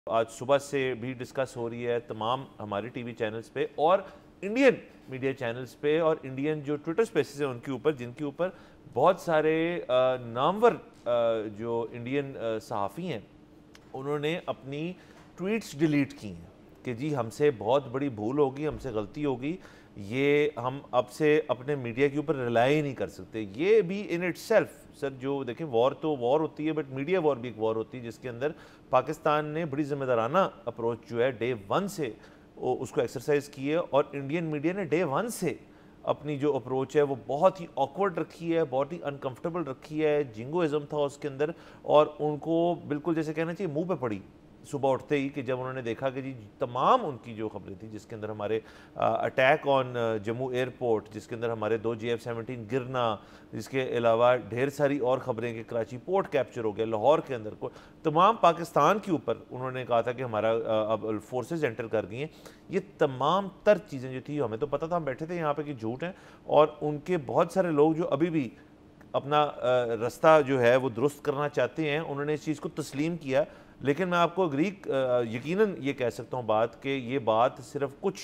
آج صبح سے بھی ڈسکس ہو رہی ہے تمام ہمارے ٹی وی چینلز پہ اور انڈین میڈیا چینلز پہ اور انڈین جو ٹویٹر سپیسز ہیں ان کے اوپر، جن کے اوپر بہت سارے نامور جو انڈین صحافی ہیں انہوں نے اپنی ٹویٹس ڈیلیٹ کی ہیں کہ جی ہم سے بہت بڑی بھول ہوگی، ہم سے غلطی ہوگی، یہ ہم اب سے اپنے میڈیا کے اوپر ریلائی ہی نہیں کر سکتے. یہ بھی ان اٹ سیلف سر، جو دیکھیں وار تو وار ہوتی ہے، بٹ میڈیا وار بھی ایک وار ہوتی ہے جس کے اندر پاکستان نے بڑی ذمہ دارانہ اپروچ جو ہے ڈے ون سے اس کو ایکسرسائز کی ہے، اور انڈین میڈیا نے ڈے ون سے اپنی جو اپروچ ہے وہ بہت ہی آکورڈ رکھی ہے، بہت ہی انکمفرٹیبل رکھی ہے. جنگوازم تھا اس کے اندر، اور ان کو بالکل جیسے کہنا چاہیے منہ پہ پڑی صبح اٹھتے ہی کہ جب انہوں نے دیکھا کہ جی تمام ان کی جو خبریں تھیں جس کے اندر ہمارے اٹیک آن جموں ایئرپورٹ، جس کے اندر ہمارے 2 GF-17 گرنا، جس کے علاوہ ڈھیر ساری اور خبریں کہ کراچی پورٹ کیپچر ہو گیا، لاہور کے اندر کو تمام پاکستان کے اوپر انہوں نے کہا تھا کہ ہمارا اب فورسز انٹر کر گئی ہیں. یہ تمام تر چیزیں جو تھی ہمیں تو پتہ تھا، ہم بیٹھے تھے یہاں پہ کہ جھوٹ ہیں، اور ان کے بہت سارے لوگ جو ابھی بھی اپنا رستہ جو ہے وہ درست کرنا چاہتے ہیں انہوں نے اس چیز کو تسلیم کیا. لیکن میں آپ کو یقیناً یہ کہہ سکتا ہوں بات کہ یہ بات صرف کچھ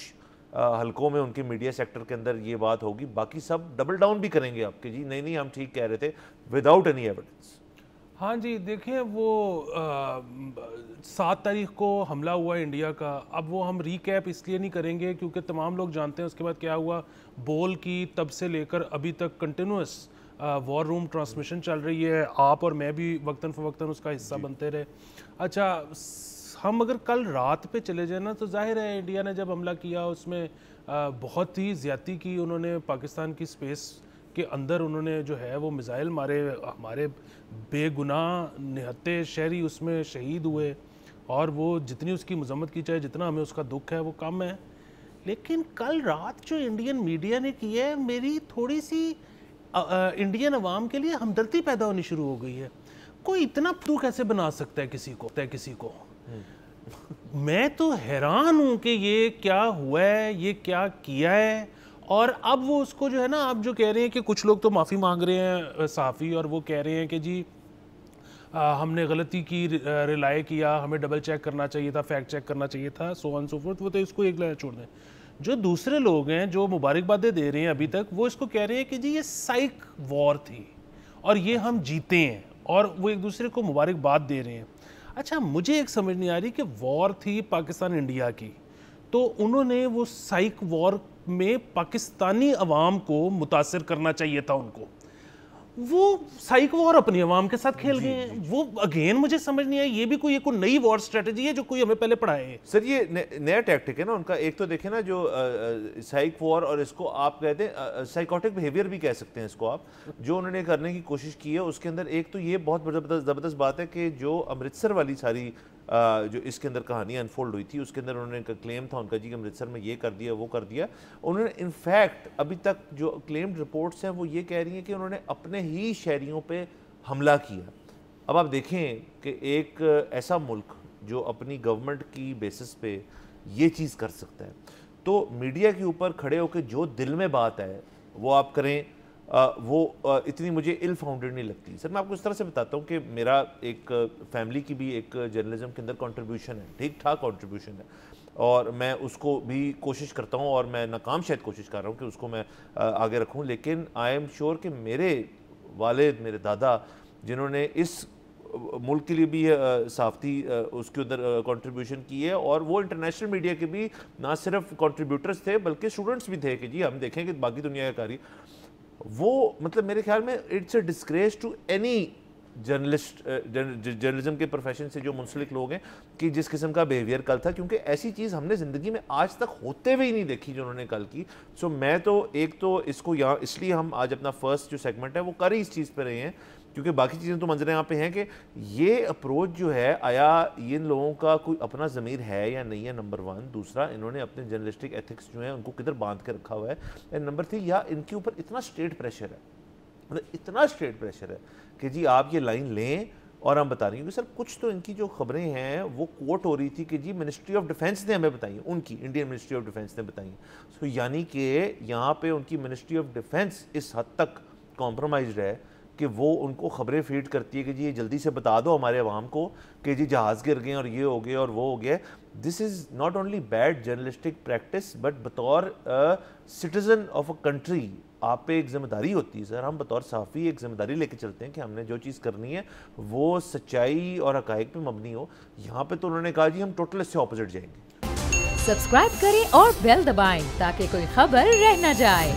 حلقوں میں ان کے میڈیا سیکٹر کے اندر یہ بات ہوگی، باقی سب ڈبل ڈاؤن بھی کریں گے آپ کہ جی نہیں ہم ٹھیک کہہ رہے تھے وداؤٹ اینی ایویڈنس. ہاں جی دیکھیں، وہ 7 تاریخ کو حملہ ہوا انڈیا کا. اب وہ ہم ریکیپ اس لیے نہیں کریں گے کیونکہ تمام لوگ جانتے ہیں اس کے بعد کیا ہوا. بول کی تب سے لے کر ابھی تک کنٹینوس وار روم ٹرانسمیشن چل رہی ہے، آپ اور میں بھی وقتاً فوقتاً اس کا حصہ بنتے رہے. اچھا، ہم اگر کل رات پہ چلے جائیں نا تو ظاہر ہے انڈیا نے جب حملہ کیا اس میں بہت ہی زیادتی کی. انہوں نے پاکستان کی سپیس کے اندر انہوں نے جو ہے وہ میزائل مارے، ہمارے بے گناہ نہتے شہری اس میں شہید ہوئے، اور وہ جتنی اس کی مذمت کی جائے، جتنا ہمیں اس کا دکھ ہے وہ کم ہے. لیکن کل رات جو انڈین میڈیا نے کی ہے، میری تھوڑی سی انڈین عوام کے لیے ہمدردی پیدا ہونی شروع ہو گئی ہے. کوئی اتنا پھدو کیسے بنا سکتا ہے کسی کو؟ میں تو حیران ہوں کہ یہ کیا ہوا ہے، یہ کیا کیا ہے. اور اب وہ اس کو جو ہے نا، آپ جو کہہ رہے ہیں کہ کچھ لوگ تو معافی مانگ رہے ہیں صحافی، اور وہ کہہ رہے ہیں کہ جی ہم نے غلطی کی، ریلائی کیا، ہمیں ڈبل چیک کرنا چاہیے تھا، فیکٹ چیک کرنا چاہیے تھا، سو آن سو فورتھ. وہ تو اس کو ایک لائن چھوڑ دیں. جو دوسرے لوگ ہیں جو مبارکبادیں دے رہے ہیں ابھی تک، وہ اس کو کہہ رہے ہیں کہ جی یہ سائیک وار تھی اور یہ ہم جیتے ہیں، اور وہ ایک دوسرے کو مبارکباد دے رہے ہیں. اچھا، مجھے ایک سمجھ نہیں آ رہی کہ وار تھی پاکستان انڈیا کی، تو انہوں نے وہ سائیک وار میں پاکستانی عوام کو متاثر کرنا چاہیے تھا ان کو. وہ سائیک وار اپنی عوام کے ساتھ کھیل گئے ہیں. وہ اگین مجھے سمجھ نہیں آئی، یہ بھی کوئی نئی وار سٹریٹجی ہے جو کوئی ہمیں پہلے پڑھائے ہیں. سر یہ نیا ٹیکٹک ہے نا ان کا. ایک تو دیکھیں نا جو سائیک وار، اور اس کو آپ کہتے ہیں سائیکوٹک بیہیویئر بھی کہہ سکتے ہیں اس کو آپ، جو انہوں نے کرنے کی کوشش کی ہے اس کے اندر ایک تو یہ بہت زبردست بات ہے کہ جو امرتسر والی ساری جو اس کے اندر کہانی انفولڈ ہوئی تھی اس کے اندر انہوں نے کلیم تھا ان کا جی کہ امرتسر میں یہ کر دیا وہ کر دیا. انہوں نے انفیکٹ ابھی تک جو کلیمڈ رپورٹس ہیں وہ یہ کہہ رہی ہیں کہ انہوں نے اپنے ہی شہریوں پہ حملہ کیا. اب آپ دیکھیں کہ ایک ایسا ملک جو اپنی گورنمنٹ کی بیسس پہ یہ چیز کر سکتا ہے، تو میڈیا کے اوپر کھڑے ہو کے جو دل میں بات ہے وہ آپ کریں، وہ اتنی مجھے ill founded نہیں لگتی. سر میں آپ کو اس طرح سے بتاتا ہوں کہ میرا ایک فیملی کی بھی ایک جرنلزم کے اندر کنٹریبیوشن ہے، ٹھیک ٹھاک کنٹریبیوشن ہے، اور میں اس کو بھی کوشش کرتا ہوں، اور میں ناکام شاید کوشش کر رہا ہوں کہ اس کو میں آگے رکھوں. لیکن آئی ایم شیور کہ میرے والد، میرے دادا، جنہوں نے اس ملک کے لیے بھی صحافتی اس کے اندر کنٹریبیوشن کی ہے، اور وہ انٹرنیشنل میڈیا کے بھی نہ صرف کنٹریبیوٹرز تھے بلکہ اسٹوڈنٹس بھی تھے کہ جی ہم دیکھیں کہ باقی دنیا کا کاری، وہ مطلب میرے خیال میں it's a disgrace to any journalism کے پروفیشن سے جو منسلک لوگ ہیں کہ جس قسم کا بیہیویئر کل تھا، کیونکہ ایسی چیز ہم نے زندگی میں آج تک ہوتے ہوئے ہی نہیں دیکھی جو انہوں نے کل کی. سو میں تو ایک تو اس کو یہاں اس لیے ہم آج اپنا فرسٹ جو سیگمنٹ ہے وہ کر ہی اس چیز پہ رہے ہیں کیونکہ باقی چیزیں تو منظر یہاں پہ ہیں کہ یہ اپروچ جو ہے آیا ان لوگوں کا کوئی اپنا ضمیر ہے یا نہیں ہے، نمبر 1. دوسرا، انہوں نے اپنے جرنلسٹک ایتھکس جو ہیں ان کو کدھر باندھ کے رکھا ہوا ہے. اینڈ نمبر 3، یا ان کے اوپر اتنا اسٹیٹ پریشر ہے، مطلب اتنا اسٹیٹ پریشر ہے کہ جی آپ یہ لائن لیں اور ہم بتا رہی ہوں کہ سر کچھ تو ان کی جو خبریں ہیں وہ کوٹ ہو رہی تھی کہ جی منسٹری آف ڈیفینس نے ہمیں بتائی، ان کی انڈین منسٹری آف ڈیفینس نے بتائی. یعنی کہ یہاں پہ ان کی منسٹری آف ڈیفینس اس حد تک کمپرومائزڈ ہے کہ وہ ان کو خبریں فیڈ کرتی ہے کہ جی یہ جلدی سے بتا دو ہمارے عوام کو کہ جی جہاز گر گئے اور یہ ہو گئے اور وہ ہو گیا. This is not only bad journalistic practice but بطور سٹیزن آف اے کنٹری آپ پہ ایک ذمہ داری ہوتی ہے سر. ہم بطور صحافی ایک ذمہ داری لے کے چلتے ہیں کہ ہم نے جو چیز کرنی ہے وہ سچائی اور حقائق پہ مبنی ہو. یہاں پہ تو انہوں نے کہا جی ہم ٹوٹل اس سے اپوزٹ جائیں گے. سبسکرائب کریں اور بیل دبائیں تاکہ کوئی خبر رہ نہ جائے.